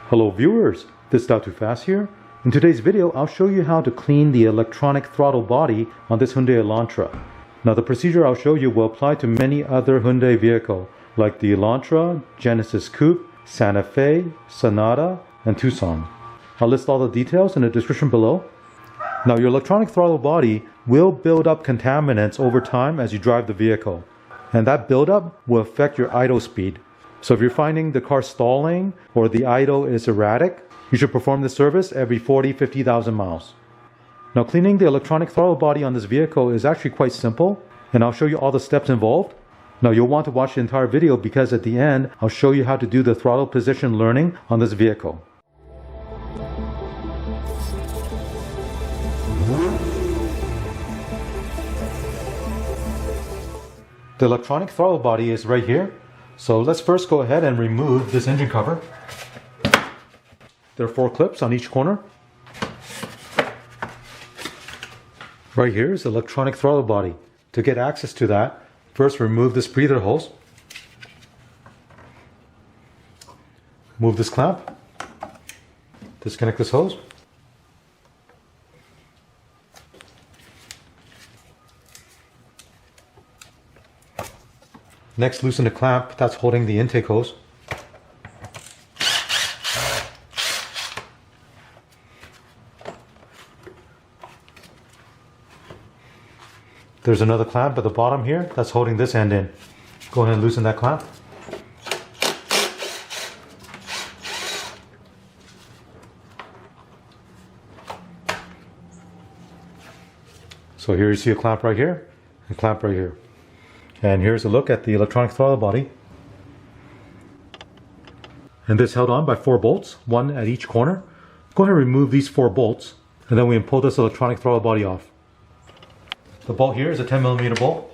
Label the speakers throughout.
Speaker 1: Hello viewers, this is Not Too Fast here. In today's video, I'll show you how to clean the electronic throttle body on this Hyundai Elantra. Now the procedure I'll show you will apply to many other Hyundai vehicles like the Elantra, Genesis Coupe, Santa Fe, Sonata, and Tucson. I'll list all the details in the description below. Now your electronic throttle body will build up contaminants over time as you drive the vehicle. And that buildup will affect your idle speed. So if you're finding the car stalling or the idle is erratic, you should perform this service every 50,000 miles. Now cleaning the electronic throttle body on this vehicle is actually quite simple, and I'll show you all the steps involved. Now you'll want to watch the entire video because at the end, I'll show you how to do the throttle position learning on this vehicle. The electronic throttle body is right here. So let's first go ahead and remove this engine cover. There are 4 clips on each corner. Right here is the electronic throttle body. To get access to that, first remove this breather hose. Move this clamp. Disconnect this hose. Next, loosen the clamp that's holding the intake hose. There's another clamp at the bottom here that's holding this end in. Go ahead and loosen that clamp. So here you see a clamp right here and a clamp right here. And here's a look at the electronic throttle body. And this held on by 4 bolts, 1 at each corner. Go ahead and remove these 4 bolts, and then we can pull this electronic throttle body off. The bolt here is a 10mm bolt.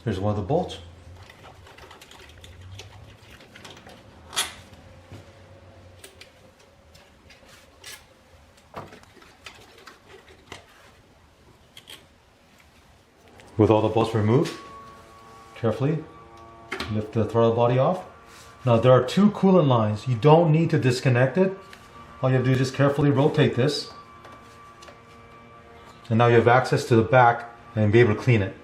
Speaker 1: Here's one of the bolts. With all the bolts removed, carefully lift the throttle body off. Now there are 2 coolant lines. You don't need to disconnect it. All you have to do is just carefully rotate this. And now you have access to the back and be able to clean it.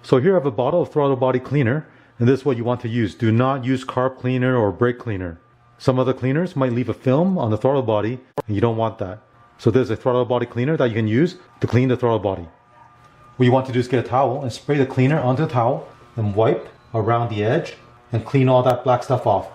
Speaker 1: So here I have a bottle of throttle body cleaner, and this is what you want to use. Do not use carb cleaner or brake cleaner. Some other cleaners might leave a film on the throttle body, and you don't want that. So there's a throttle body cleaner that you can use to clean the throttle body. What you want to do is get a towel and spray the cleaner onto the towel, and wipe around the edge and clean all that black stuff off.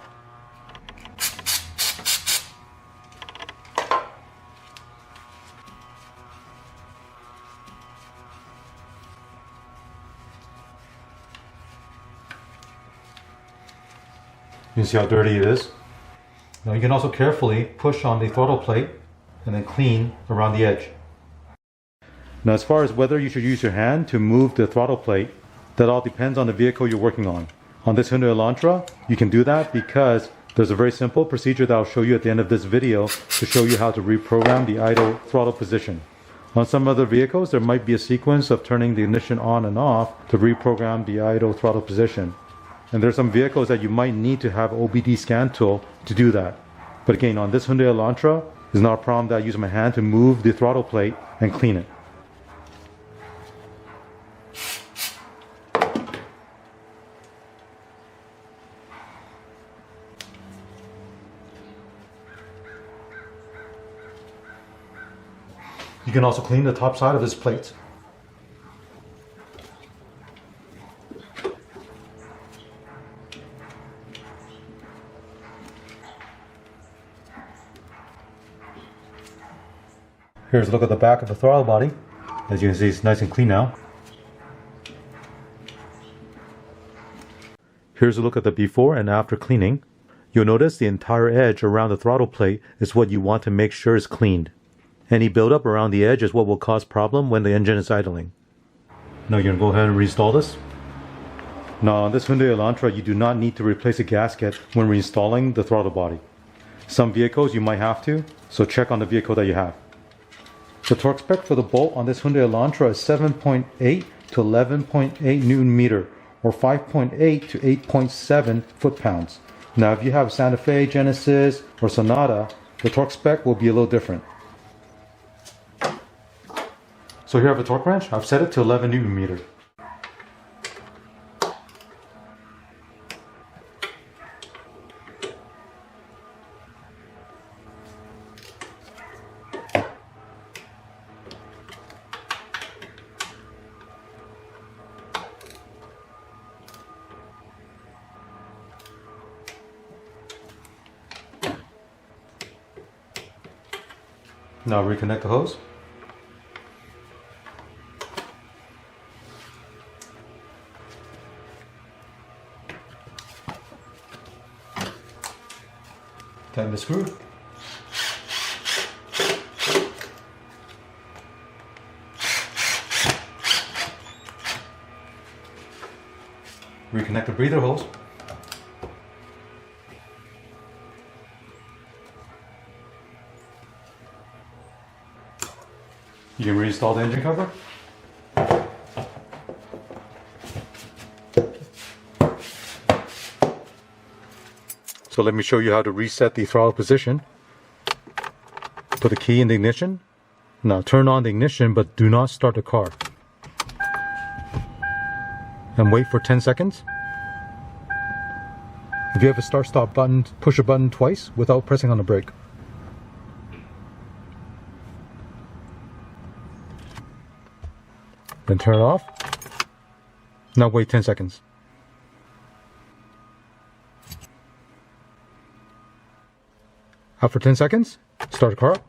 Speaker 1: You can see how dirty it is. Now you can also carefully push on the throttle plate and then clean around the edge. Now as far as whether you should use your hand to move the throttle plate, that all depends on the vehicle you're working on. On this Hyundai Elantra, you can do that because there's a very simple procedure that I'll show you at the end of this video to show you how to reprogram the idle throttle position. On some other vehicles, there might be a sequence of turning the ignition on and off to reprogram the idle throttle position. And there's some vehicles that you might need to have OBD scan tool to do that. But again, on this Hyundai Elantra, it's not a problem that I use my hand to move the throttle plate and clean it. You can also clean the top side of this plate. Here's a look at the back of the throttle body. As you can see, it's nice and clean now. Here's a look at the before and after cleaning. You'll notice the entire edge around the throttle plate is what you want to make sure is cleaned. Any buildup around the edge is what will cause problem when the engine is idling. Now you're going to go ahead and reinstall this. Now on this Hyundai Elantra, you do not need to replace a gasket when reinstalling the throttle body. Some vehicles you might have to, so check on the vehicle that you have. The torque spec for the bolt on this Hyundai Elantra is 7.8 to 11.8 Newton meter, or 5.8 to 8.7 foot-pounds. Now if you have Santa Fe, Genesis, or Sonata, the torque spec will be a little different. So here I have a torque wrench. I've set it to 11 Newton meter. Now reconnect the hose. Tighten the screw. Reconnect the breather hose. You can reinstall the engine cover. So let me show you how to reset the throttle position. Put the key in the ignition. Now turn on the ignition, but do not start the car. And wait for 10 seconds. If you have a start-stop button, push a button twice without pressing on the brake. Then turn it off. Now wait 10 seconds. After 10 seconds, start the car up.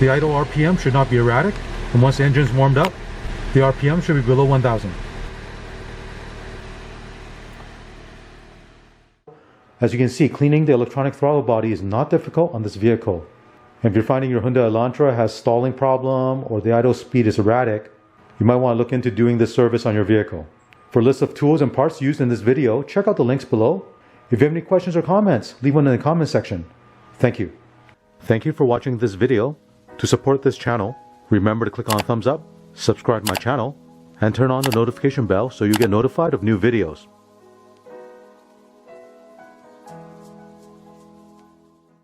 Speaker 1: The idle RPM should not be erratic, and once the engine's warmed up, the RPM should be below 1000. As you can see, cleaning the electronic throttle body is not difficult on this vehicle. And if you're finding your Hyundai Elantra has stalling problem or the idle speed is erratic, you might want to look into doing this service on your vehicle. For a list of tools and parts used in this video, check out the links below. If you have any questions or comments, leave one in the comment section. Thank you. Thank you for watching this video. To support this channel, remember to click on thumbs up, subscribe to my channel, and turn on the notification bell so you get notified of new videos.